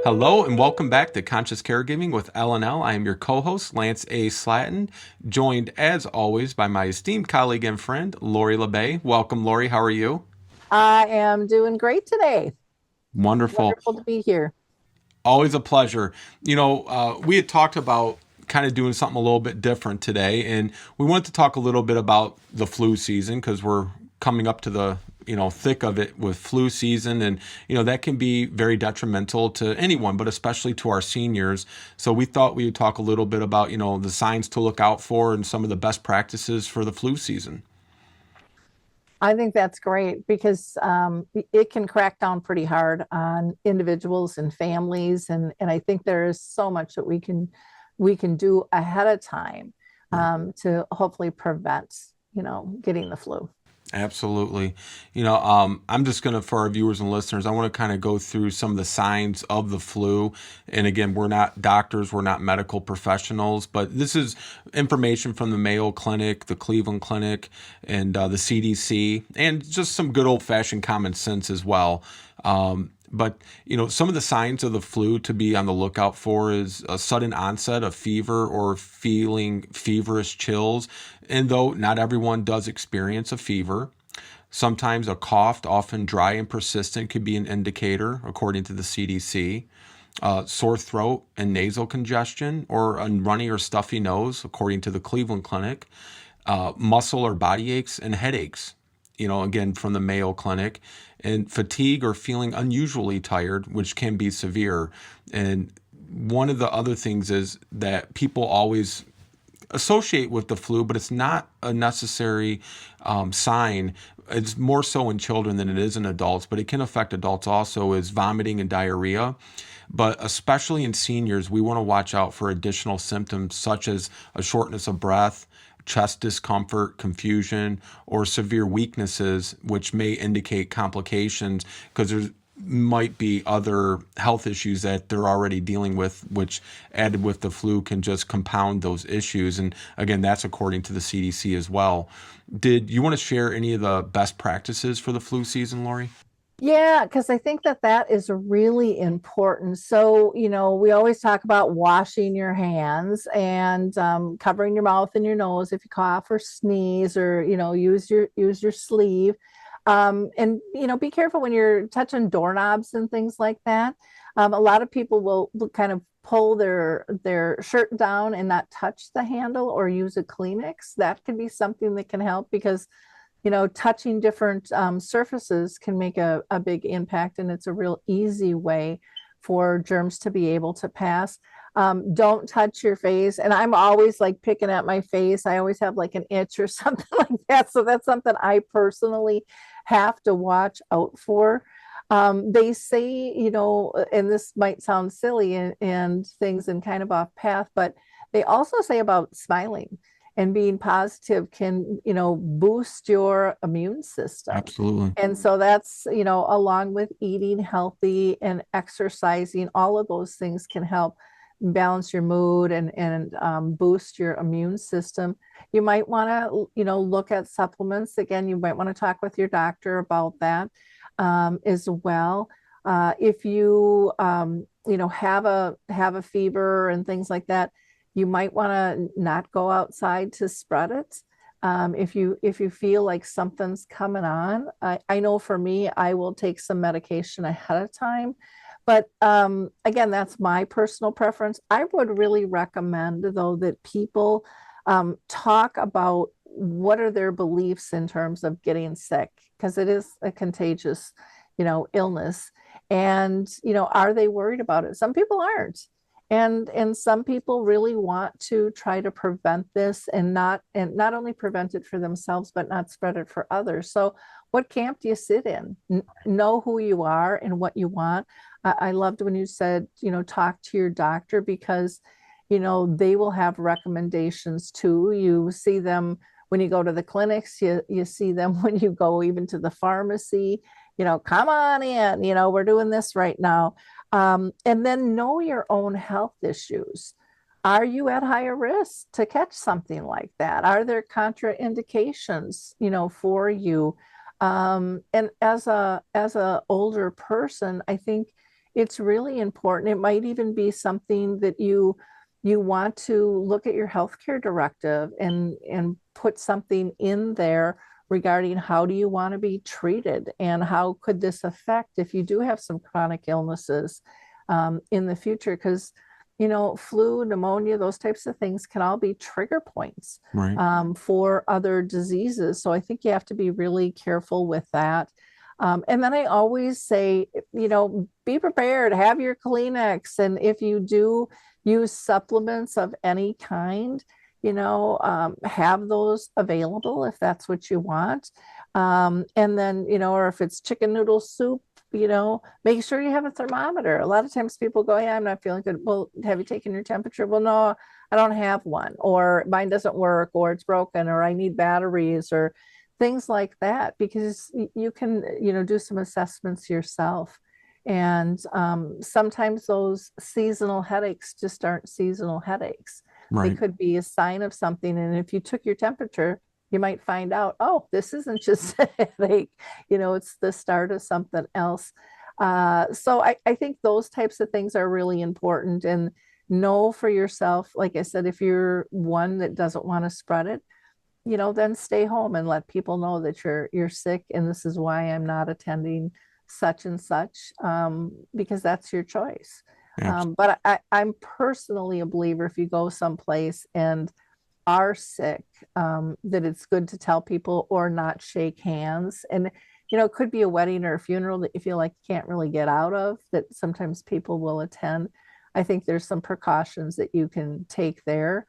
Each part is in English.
Hello and welcome back to Conscious Caregiving with L&L. I am your co-host, Lance A. Slatton, joined as always by my esteemed colleague and friend, Lori La Bey. Welcome, Lori. How are you? I am doing great today. Wonderful. Wonderful to be here. Always a pleasure. We had talked about kind of doing something a little bit different today, and we wanted to talk a little bit about the flu season because we're coming up to the thick of it with flu season, and that can be very detrimental to anyone, but especially to our seniors. So we thought we would talk a little bit about the signs to look out for and some of the best practices for the flu season. I think that's great because it can crack down pretty hard on individuals and families, and I think there is so much that we can do ahead of time Right. to hopefully prevent getting the flu. Absolutely. I'm just going to, for our viewers and listeners, I want to kind of go through some of the signs of the flu. And again, we're not doctors, we're not medical professionals, but this is information from the Mayo Clinic, the Cleveland Clinic, and the CDC, and just some good old fashioned common sense as well. But some of the signs of the flu to be on the lookout for is a sudden onset of fever or feeling feverish chills. And though not everyone does experience a fever, sometimes a cough, often dry and persistent, could be an indicator, according to the CDC. Sore throat and nasal congestion, or a runny or stuffy nose, according to the Cleveland Clinic. Muscle or body aches and headaches, again from the Mayo Clinic, and fatigue or feeling unusually tired, which can be severe. And one of the other things is that people always associate with the flu, but it's not a necessary sign. It's more so in children than it is in adults, but it can affect adults also, is vomiting and diarrhea. But especially in seniors, we want to watch out for additional symptoms such as a shortness of breath, chest discomfort, confusion, or severe weaknesses, which may indicate complications because there might be other health issues that they're already dealing with, which added with the flu can just compound those issues. And again, that's according to the CDC as well. Did you want to share any of the best practices for the flu season, Lori? Yeah, because I think that that is really important. So, we always talk about washing your hands and covering your mouth and your nose if you cough or sneeze, or use your sleeve. And be careful when you're touching doorknobs and things like that. A lot of people will kind of pull their shirt down and not touch the handle or use a Kleenex. That could be something that can help because touching different surfaces can make a big impact, and it's a real easy way for germs to be able to pass. Don't touch your face. And I'm always like picking at my face. I always have like an itch or something like that. So that's something I personally have to watch out for. They say, and this might sound silly and things and kind of off path, but they also say about smiling and being positive can, boost your immune system. Absolutely. And so that's, along with eating healthy and exercising, all of those things can help balance your mood and boost your immune system. You might want to, look at supplements. Again, you might want to talk with your doctor about that as well. If you, have a fever and things like that, you might want to not go outside to spread it. If you feel like something's coming on, I know for me, I will take some medication ahead of time. But again, that's my personal preference. I would really recommend, though, that people talk about what are their beliefs in terms of getting sick, because it is a contagious, illness. And, are they worried about it? Some people aren't. And some people really want to try to prevent this and not only prevent it for themselves, but not spread it for others. So what camp do you sit in? Know who you are and what you want. I loved when you said, talk to your doctor, because, they will have recommendations too. You see them when you go to the clinics, you see them when you go even to the pharmacy, come on in, we're doing this right now. And then know your own health issues. Are you at higher risk to catch something like that? Are there contraindications, for you? And as a older person, I think it's really important. It might even be something that you want to look at your healthcare directive and put something in there regarding how do you want to be treated and how could this affect if you do have some chronic illnesses in the future, because flu, pneumonia, those types of things can all be trigger points Right. for other diseases. So I think you have to be really careful with that. And then I always say, be prepared, have your Kleenex. And if you do use supplements of any kind, have those available if that's what you want. And then, or if it's chicken noodle soup, make sure you have a thermometer. A lot of times people go, yeah, I'm not feeling good. Well, have you taken your temperature? Well, no, I don't have one, or mine doesn't work, or it's broken, or I need batteries, or things like that, because you can, do some assessments yourself. And sometimes those seasonal headaches just aren't seasonal headaches. They Right. could be a sign of something. And if you took your temperature, you might find out, oh, this isn't just a headache, it's the start of something else. So I think those types of things are really important. And know for yourself, like I said, if you're one that doesn't want to spread it, then stay home and let people know that you're sick and this is why I'm not attending such and such, because that's your choice. But I'm personally a believer if you go someplace and are sick, that it's good to tell people or not shake hands. And, it could be a wedding or a funeral that you feel like you can't really get out of, that sometimes people will attend. I think there's some precautions that you can take there.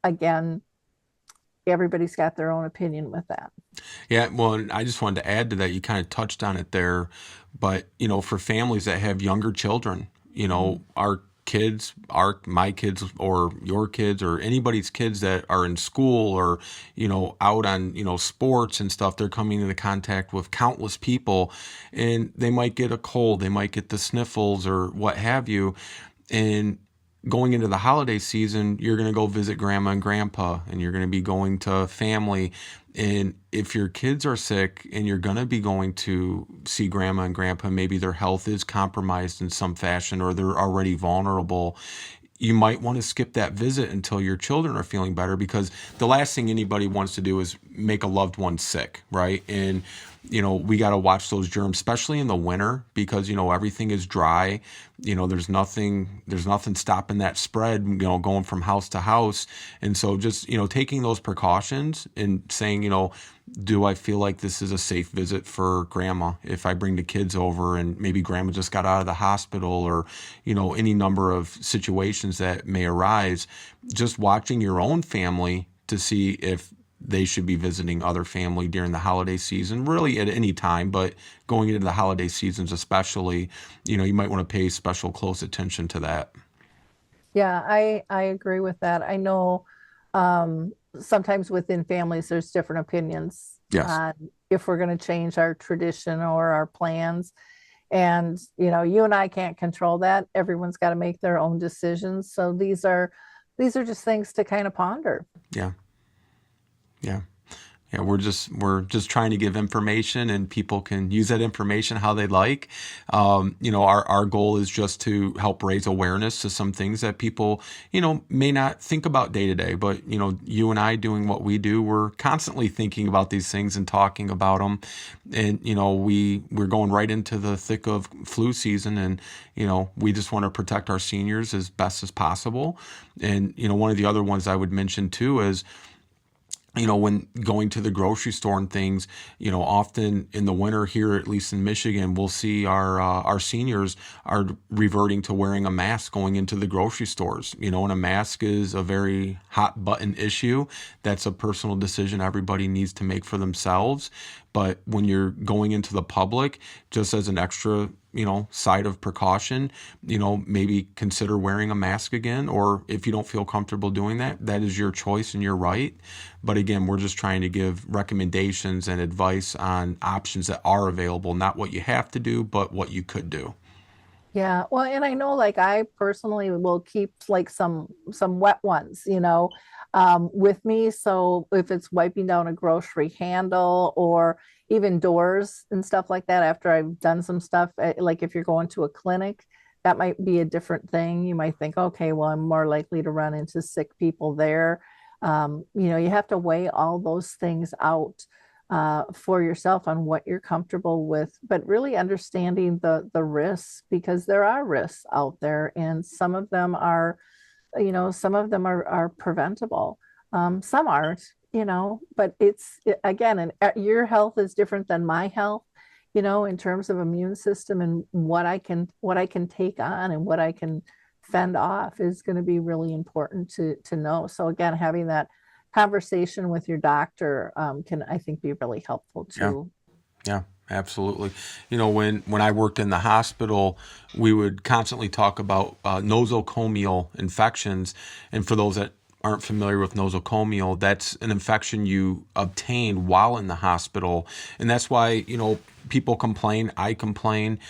Again, everybody's got their own opinion with that. Yeah, well, and I just wanted to add to that. You kind of touched on it there, but for families that have younger children, Mhm. our kids, my kids, or your kids, or anybody's kids that are in school or out on sports and stuff, they're coming into contact with countless people, and they might get a cold, they might get the sniffles or what have you, and going into the holiday season, you're going to go visit grandma and grandpa, and you're going to be going to family. And if your kids are sick and you're going to be going to see grandma and grandpa, maybe their health is compromised in some fashion or they're already vulnerable, you might want to skip that visit until your children are feeling better, because the last thing anybody wants to do is make a loved one sick, right? And we got to watch those germs, especially in the winter, because everything is dry. There's nothing stopping that spread, going from house to house. And so just taking those precautions and saying, do I feel like this is a safe visit for grandma if I bring the kids over and maybe grandma just got out of the hospital, or any number of situations that may arise. Just watching your own family to see if they should be visiting other family during the holiday season, really at any time, but going into the holiday seasons especially, you might want to pay special close attention to that. Yeah, I agree with that. I know sometimes within families there's different opinions Yes. on if we're going to change our tradition or our plans. And you and I can't control that. Everyone's got to make their own decisions. So these are just things to kind of ponder. Yeah. Yeah. Yeah, we're just trying to give information, and people can use that information how they like. Our goal is just to help raise awareness to some things that people may not think about day to day. But you and I doing what we do, we're constantly thinking about these things and talking about them. And we're going right into the thick of flu season, and we just want to protect our seniors as best as possible. And one of the other ones I would mention too is when going to the grocery store and things, often in the winter here, at least in Michigan, we'll see our seniors are reverting to wearing a mask going into the grocery stores. And a mask is a very hot button issue. That's a personal decision everybody needs to make for themselves. But when you're going into the public, just as an extra, side of precaution, maybe consider wearing a mask again. Or if you don't feel comfortable doing that, that is your choice and your right. But again, we're just trying to give recommendations and advice on options that are available, not what you have to do, but what you could do. Yeah, well, and I know like I personally will keep like some wet ones, with me. So if it's wiping down a grocery handle or even doors and stuff like that, after I've done some stuff, like if you're going to a clinic, that might be a different thing. You might think, okay, well, I'm more likely to run into sick people there. You have to weigh all those things out for yourself on what you're comfortable with, but really understanding the risks, because there are risks out there, and some of them are preventable. Some aren't, but again, and your health is different than my health, in terms of immune system, and what I can take on and what I can fend off is going to be really important to know. So again, having that conversation with your doctor can, I think, be really helpful Yeah. too. Yeah, absolutely. When I worked in the hospital, we would constantly talk about nosocomial infections. And for those that aren't familiar with nosocomial, that's an infection you obtain while in the hospital. And that's why, people complain, I complain,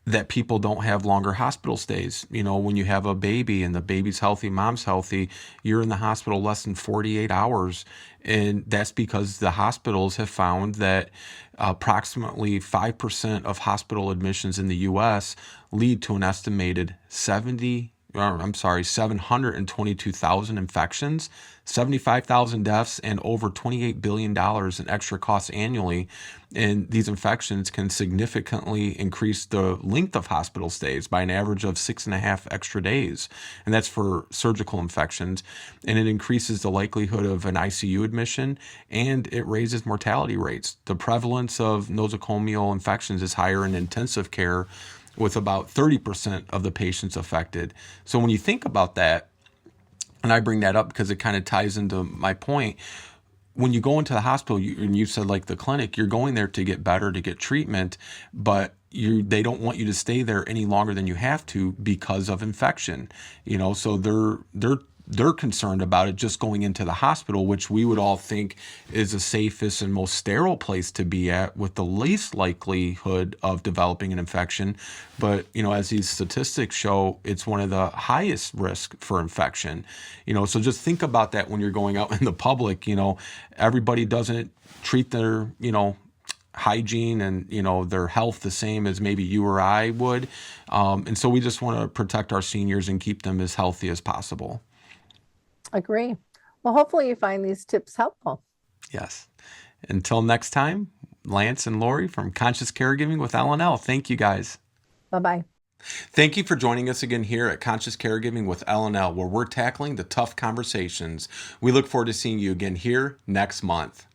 that people don't have longer hospital stays. When you have a baby and the baby's healthy, mom's healthy, you're in the hospital less than 48 hours. And that's because the hospitals have found that approximately 5% of hospital admissions in the US lead to an estimated 722,000 infections, 75,000 deaths, and over $28 billion in extra costs annually. And these infections can significantly increase the length of hospital stays by an average of 6.5 extra days. And that's for surgical infections. And it increases the likelihood of an ICU admission, and it raises mortality rates. The prevalence of nosocomial infections is higher in intensive care, with about 30% of the patients affected. So when you think about that, and I bring that up because it kind of ties into my point, when you go into the hospital, and you said like the clinic, you're going there to get better, to get treatment, but they don't want you to stay there any longer than you have to because of infection. So they're concerned about it just going into the hospital, which we would all think is the safest and most sterile place to be at, with the least likelihood of developing an infection. But as these statistics show, it's one of the highest risk for infection. So just think about that when you're going out in the public. Everybody doesn't treat their hygiene and their health the same as maybe you or I would, and so we just want to protect our seniors and keep them as healthy as possible. Agree. Well, hopefully you find these tips helpful. Yes. Until next time, Lance and Lori from Conscious Caregiving with L&L. Thank you, guys. Bye-bye. Thank you for joining us again here at Conscious Caregiving with L&L, where we're tackling the tough conversations. We look forward to seeing you again here next month.